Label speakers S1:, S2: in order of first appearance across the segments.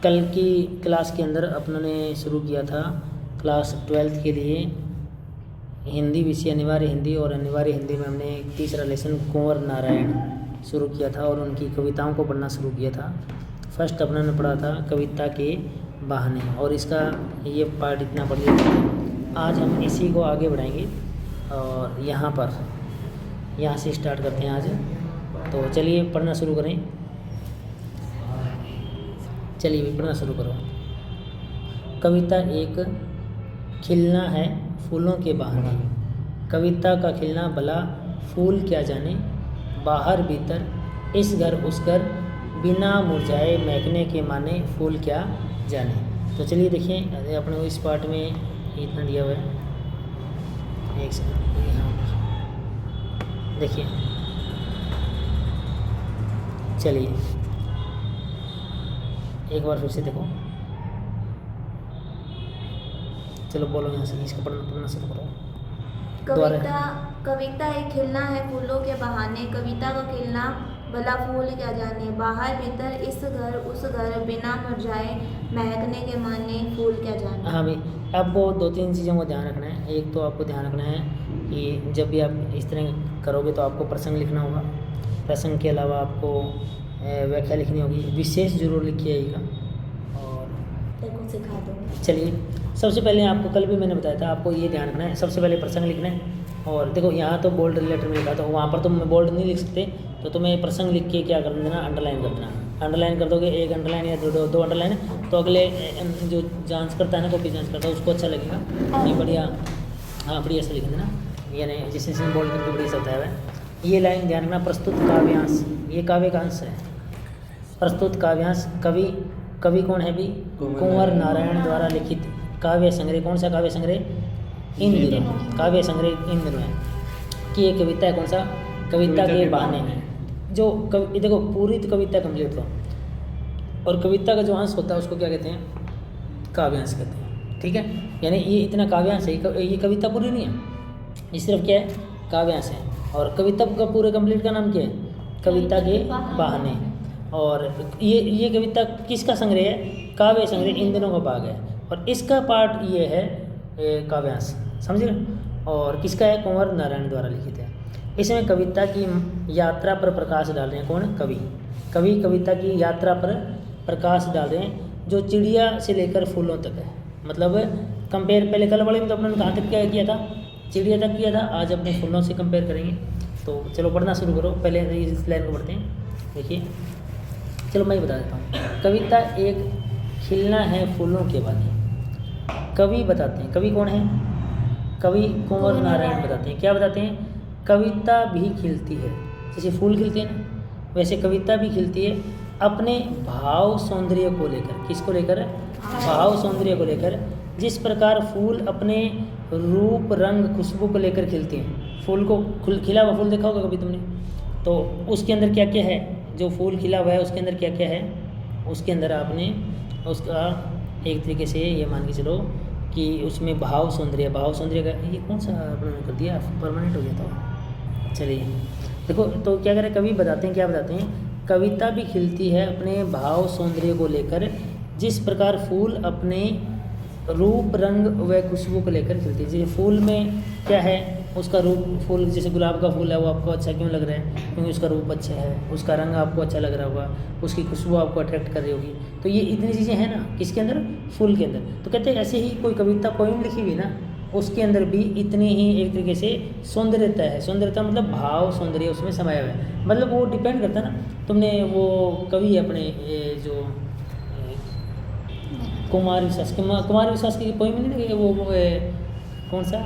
S1: कल की क्लास के अंदर अपनों ने शुरू किया था क्लास 12th के लिए हिंदी विषय अनिवार्य हिंदी, और अनिवार्य हिंदी में हमने तीसरा लेसन कुंवर नारायण शुरू किया था और उनकी कविताओं को पढ़ना शुरू किया था। फर्स्ट अपनों ने पढ़ा था कविता के बहाने, और इसका ये पार्ट इतना पढ़ लिया था। आज हम इसी को आगे बढ़ाएंगे और यहाँ से स्टार्ट करते हैं आज। तो चलिए पढ़ना शुरू करें। चलिए पढ़ना शुरू करो। कविता एक खिलना है फूलों के बहाने, कविता का खिलना भला फूल क्या जाने, बाहर भीतर इस घर उस घर बिना मुरझाए महकने के माने फूल क्या जाने। तो चलिए देखिए अपने को इस पार्ट में इतना दिया हुआ है। एक सेकंड यहाँ देखिए, चलिए एक बार फिर से देखो। चलो बोलो यहाँ से, इसका पढ़ना शुरू करो।
S2: कविता एक खिलना है फूलों के बहाने, कविता का खिलना भला फूल क्या जाने, बाहर भीतर इस घर उस घर बिना मुरझाए महकने के माने फूल क्या जाने।
S1: हाँ भाई, आपको 2-3 चीज़ों को ध्यान रखना है। एक तो आपको ध्यान रखना है कि जब भी आप इस तरह करोगे तो आपको प्रसंग लिखना होगा। प्रसंग के अलावा आपको व्याख्या लिखनी होगी, विशेष जरूर लिखिएगा। और
S2: देखो सिखा दो।
S1: चलिए सबसे पहले आपको कल भी मैंने बताया था, आपको ये ध्यान रखना है, सबसे पहले प्रसंग लिखना है। और देखो यहाँ तो बोल्ड लेटर में लिखा था, वहाँ पर तुम बोल्ड नहीं लिख सकते, तो तुम्हें प्रसंग लिख के क्या कर देना, अंडरलाइन कर देना। अंडरलाइन कर दोगे, एक अंडरलाइन या दो अंडरलाइन, तो अगले जो जांच करता है ना, कॉपी जांच करता है, उसको अच्छा लगेगा। नहीं बढ़िया, हाँ बढ़िया से लिख देना, यानी जिससे बोल्ड करके बढ़िया से बताया है। ये लाइन ध्यान रखना, प्रस्तुत काव्यांश, ये काव्य का अंश है। प्रस्तुत काव्यांश कवि कौन है भी, कुंवर नारायण द्वारा लिखित काव्य संग्रह। कौन सा काव्य संग्रह? इंद्र काव्य संग्रह इंद्र है कि ये कविता है। कौन सा? कविता के बहाने में। जो देखो पूरी तो कविता कंप्लीट हो, और कविता का जो अंश होता है उसको क्या कहते हैं? काव्यांश कहते हैं। ठीक है, यानी ये इतना काव्यांश है, ये कविता पूरी नहीं है, ये सिर्फ क्या है? काव्यांश है। और कविता का पूरे कंप्लीट का नाम क्या है? कविता के बहाने। और ये कविता किसका संग्रह है? काव्य संग्रह इन दिनों का भाग है, और इसका पार्ट ये है काव्यांश, समझ गए? और किसका है? कुंवर नारायण द्वारा लिखित है। इसमें कविता की यात्रा पर प्रकाश डाल रहे हैं। कौन? कवि कविता की यात्रा पर प्रकाश डाल रहे हैं, जो चिड़िया से लेकर फूलों तक है। मतलब कंपेयर, पहले कल वाले में तो अपने कहाँ तक क्या किया था? चिड़िया तक किया था। आज अपने फूलों से कंपेयर करेंगे। तो चलो पढ़ना शुरू करो, पहले इस लाइन को पढ़ते हैं। देखिए चलो मैं ही बता देता हूँ। कविता एक खिलना है फूलों के बहाने, कवि बताते हैं। कवि कौन है? कवि कुंवर नारायण बताते हैं। क्या बताते हैं? कविता भी खिलती है, जैसे फूल खिलते हैं ना, वैसे कविता भी खिलती है अपने भाव सौंदर्य को लेकर। किसको लेकर? भाव सौंदर्य को लेकर। जिस प्रकार फूल अपने रूप रंग खुशबू को लेकर खिलते हैं। फूल को खिला हुआ फूल देखा होगा कभी तुमने, तो उसके अंदर क्या क्या है? जो फूल खिला हुआ है उसके अंदर क्या क्या है? उसके अंदर आपने उसका एक तरीके से ये मान के चलो कि उसमें भाव सौंदर्य का ये कौन सा आपने कर दिया, परमानेंट हो गया था। चलिए देखो, तो क्या करें, कवि बताते हैं, क्या बताते हैं? कविता भी खिलती है अपने भाव सौंदर्य को लेकर, जिस प्रकार फूल अपने रूप रंग व खुशबू को लेकर खिलती है। जैसे फूल में क्या है? उसका रूप, फूल जैसे गुलाब का फूल है, वो आपको अच्छा क्यों लग रहा है? क्योंकि उसका रूप अच्छा है, उसका रंग आपको अच्छा लग रहा होगा, उसकी खुशबू आपको अट्रैक्ट कर रही होगी। तो ये इतनी चीज़ें हैं ना किसके अंदर? फूल के अंदर। तो कहते हैं ऐसे ही कोई कविता पोइम लिखी हुई ना, उसके अंदर भी इतनी ही एक तरीके से सौंदर्यता है। सौंदर्यता मतलब भाव सौंदर्य उसमें समाया हुआ है। मतलब वो डिपेंड करता है ना, तुमने वो कवि अपने ये जो कुमार विश्वास की पोइम नहीं देखी? वो कौन सा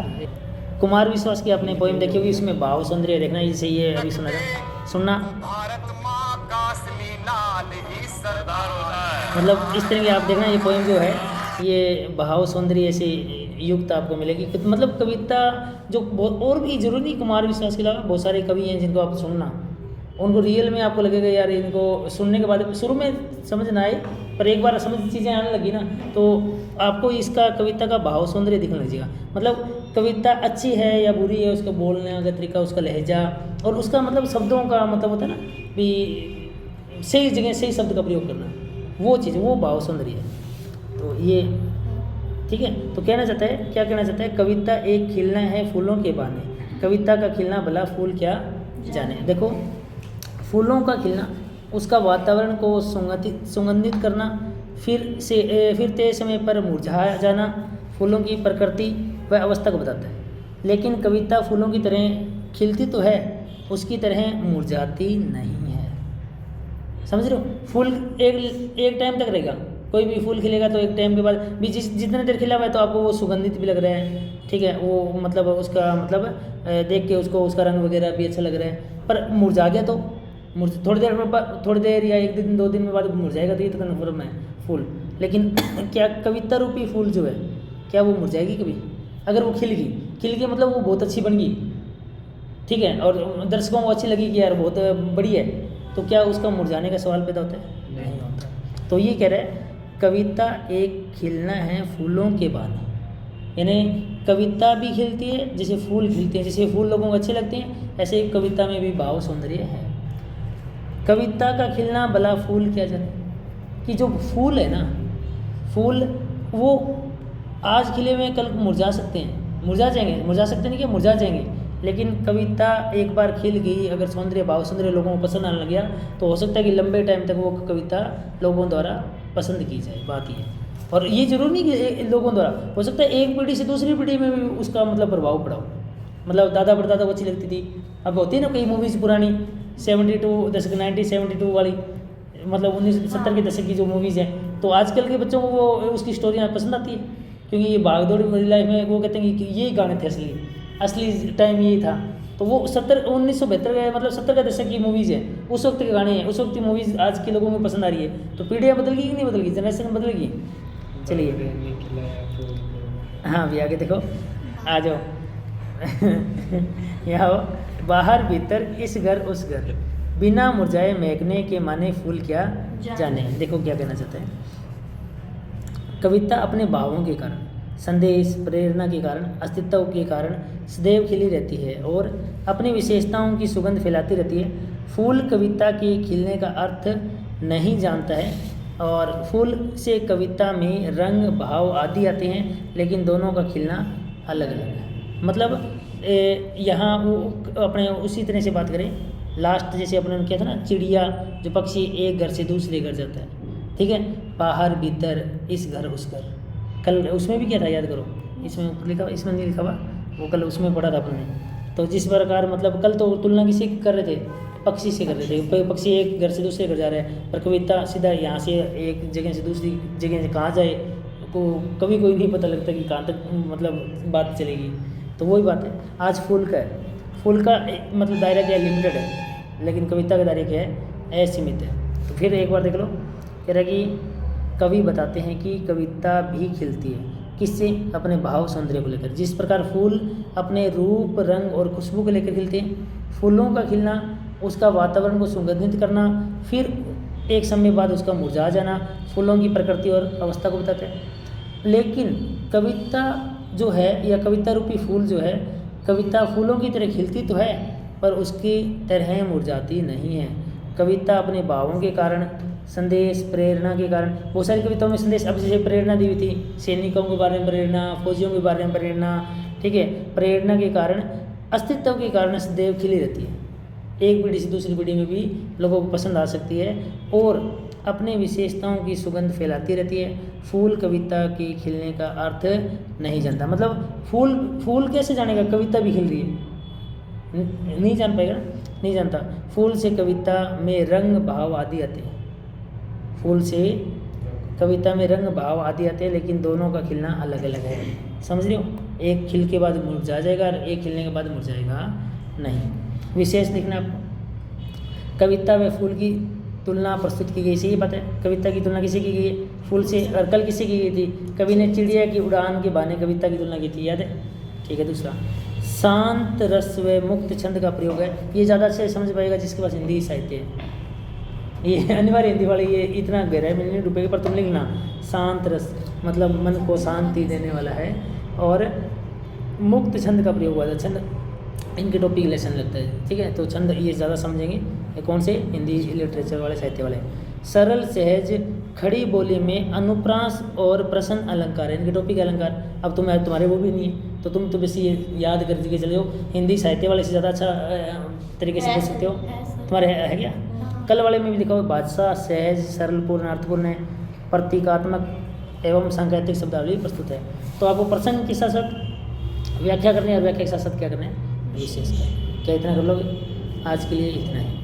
S1: कुमार विश्वास की आपने पोइम देखी होगी, उसमें भाव सौंदर्य देखना। जैसे ये अभी सुनना मतलब इस तरह की आप देखना, ये पोइम जो है ये भाव सौंदर्य से युक्त आपको मिलेगी। मतलब कविता जो बहुत, और भी जरूरी नहीं कुमार विश्वास के अलावा बहुत सारे कवि हैं जिनको आप सुनना, उनको रियल में आपको लगेगा यार इनको सुनने के बाद शुरू में समझ ना आए, पर एक बार समझ चीज़ें आने लगी ना तो आपको इसका कविता का भाव सौंदर्य दिखने लगेगा। मतलब कविता अच्छी है या बुरी है, उसका बोलने का तरीका, उसका लहजा, और उसका मतलब शब्दों का मतलब होता है ना भी सही जगह सही शब्द का प्रयोग करना। वो चीज़, वो भाव सौंदर्य है। तो ये ठीक है। तो कहना चाहता है, क्या कहना चाहता है, कविता एक खिलना है फूलों के बहाने, कविता का खिलना भला फूल क्या जाने। देखो फूलों का खिलना, उसका वातावरण को सुगंधित करना, फिर तय समय पर मुरझा जाना फूलों की प्रकृति व अवस्था को बताता है। लेकिन कविता फूलों की तरह खिलती तो है, उसकी तरह मुरझाती नहीं है। समझ रहे हो? फूल एक टाइम तक रहेगा, कोई भी फूल खिलेगा तो एक टाइम के बाद भी जितने देर खिला हुआ है तो आपको वो सुगंधित भी लग रहा है, ठीक है, वो मतलब उसका मतलब देख के उसको उसका रंग वगैरह भी अच्छा लग रहा है। पर मुरझा गया तो थोड़ी देर या एक दिन 2 दिन में बाद मुरझाएगा, तो ये तो कन्फर्म है फूल। लेकिन क्या कविता रूपी फूल जो है, क्या वो मुरझाएगी कभी? अगर वो खिल गई मतलब वो बहुत अच्छी बन गई, ठीक है, और दर्शकों को अच्छी लगी कि यार बहुत बढ़िया है, तो क्या उसका मुरझाने का सवाल पैदा होता है? नहीं होता। तो ये कह रहा है कविता एक खिलना है फूलों के बहाने, यानी कविता भी खिलती है जैसे फूल खिलते हैं, जैसे फूल लोगों को अच्छे लगते हैं, ऐसे ही कविता में भी भाव सौंदर्य है। कविता का खिलना भला फूल क्या जाने, कि जो फूल है ना, फूल वो आज खिले हुए कल मुरझा सकते हैं, मुरझा सकते नहीं, क्या मुरझा जाएंगे। लेकिन कविता एक बार खिल गई, अगर सौंदर्य भाव सौंदर्य लोगों को पसंद आने लग गया, तो हो सकता है कि लंबे टाइम तक वो कविता लोगों द्वारा पसंद की जाए। बात ये, और ये जरूर नहीं कि लोगों द्वारा, हो सकता है एक पीढ़ी से दूसरी पीढ़ी में भी उसका मतलब प्रभाव पड़ा हो। मतलब दादा परदादा को अच्छी लगती थी, अब होती है ना कई मूवीज़ पुरानी 1972 वाली, मतलब 1970 के दशक की जो मूवीज़ हैं, तो आजकल के बच्चों को वो उसकी स्टोरियाँ पसंद आती है, क्योंकि ये भागदौड़ भरी लाइफ में वो कहते हैं कि यही गाने थे, असली टाइम यही था। तो वो 1972 का मतलब 70 का दशक की मूवीज़ है, उस वक्त के गाने हैं, उस वक्त की मूवीज़ आज के लोगों को पसंद आ रही है। तो पीढ़ियाँ बदल गई कि नहीं बदल गई, जनरेशन बदल गई। चलिए हाँ भी आगे देखो, आ जाओ यहाँ हो, बाहर भीतर इस घर उस घर, बिना मुरझाए महकने के माने फूल क्या जाने। देखो क्या कहना चाहते हैं, कविता अपने भावों के कारण, संदेश प्रेरणा के कारण, अस्तित्व के कारण सदैव खिली रहती है और अपनी विशेषताओं की सुगंध फैलाती रहती है। फूल कविता के खिलने का अर्थ नहीं जानता है, और फूल से कविता में रंग भाव आदि आते हैं, लेकिन दोनों का खिलना अलग अलग है। मतलब यहाँ वो अपने उसी तरह से बात करें, लास्ट जैसे अपने किया था ना, चिड़िया जो पक्षी एक घर से दूसरे घर जाता है, ठीक है, बाहर भीतर इस घर उस घर, कल उसमें भी क्या था याद करो, इसमें ऊपर लिखा, इसमें नहीं लिखा हुआ, वो कल उसमें पढ़ा था अपने। तो जिस प्रकार मतलब कल तो तुलना किसी कर रहे थे, पक्षी से कर रहे थे, पक्षी एक घर से दूसरे घर जा रहे हैं, पर कविता सीधा यहाँ से एक जगह से दूसरी जगह से कहाँ जाए को कभी कोई नहीं पता लगता कि कहाँ तक मतलब बात चलेगी। तो वही बात है, आज फूल का है, फूल का मतलब दायरा क्या है, लिमिटेड है, लेकिन कविता का दायरा क्या है, असीमित है। तो फिर एक बार देख लो, कह रहा है कि कवि बताते हैं कि कविता भी खिलती है, किससे, अपने भाव सौंदर्य को लेकर। जिस प्रकार फूल अपने रूप रंग और खुशबू को लेकर खिलते हैं, फूलों का खिलना उसका वातावरण को सुगंधित करना, फिर एक समय बाद उसका मुरझा जाना फूलों की प्रकृति और अवस्था को बताते हैं। लेकिन कविता जो है, या कविता रूपी फूल जो है, कविता फूलों की तरह खिलती तो है, पर उसकी तरह मुरझाती नहीं है। कविता अपने भावों के कारण, संदेश प्रेरणा के कारण, बहुत सारी कविताओं में संदेश, अब जैसे प्रेरणा दी हुई थी, सैनिकों के बारे में प्रेरणा, फौजियों के बारे में प्रेरणा, ठीक है, प्रेरणा के कारण, अस्तित्व के कारण सदैव खिली रहती है, एक पीढ़ी से दूसरी पीढ़ी में भी लोगों को पसंद आ सकती है और अपने विशेषताओं की सुगंध फैलाती रहती है। फूल कविता के खिलने का अर्थ नहीं जानता, मतलब फूल कैसे जानेगा, कविता भी खिल रही है, नहीं जान पाएगा, नहीं जानता। फूल से कविता में रंग भाव आदि आते हैं, फूल से कविता में रंग भाव आदि आते हैं, लेकिन दोनों का खिलना अलग अलग है। समझ रहे हो, एक खिल के बाद मुरझा जाएगा और एक खिलने के बाद मुरझाएगा नहीं। विशेष लिखना आपको, कविता व फूल की तुलना प्रस्तुत की गई, सही बात है। कविता की तुलना किसे की गई है, फूल से, और कल किससे की गई थी, कवि ने चिड़िया की उड़ान के बहाने कविता की तुलना की थी, याद है, ठीक है। दूसरा, शांत रस व मुक्त छंद का प्रयोग है, ये ज़्यादा अच्छे समझ पाएगा जिसके पास हिंदी साहित्य है, ये अनिवार्य हिंदी वाले, ये इतना गहरा है, नहीं डूबेगा, पर तुम लिखना, शांत रस मतलब मन को शांति देने वाला है, और मुक्त छंद का प्रयोग हुआ था। छंद इनके टॉपिक लेसन लगता है, ठीक है, तो छंद ये ज़्यादा समझेंगे, कौन से, हिंदी लिटरेचर वाले, साहित्य वाले। सरल सहज खड़ी बोली में अनुप्रास और प्रश्न अलंकार है, इनके टॉपिक अलंकार। अब तुम्हारे वो भी नहीं है, तो तुम तो बस ये याद कर के चले हो, हिंदी साहित्य वाले से ज़्यादा अच्छा तरीके से बोल सकते हो। तुम्हारे है क्या? कल वाले में भी देखो, बादशाह सहज सरल पूर्ण अर्थपूर्ण है, प्रतीकात्मक एवं सांकेतिक शब्दावली प्रस्तुत है। तो आपको प्रसंग के साथ साथ व्याख्या करनी है और व्याख्या के साथ साथ क्या करना है, विशेष क्या, इतना कर लोगे? आज के लिए इतना है।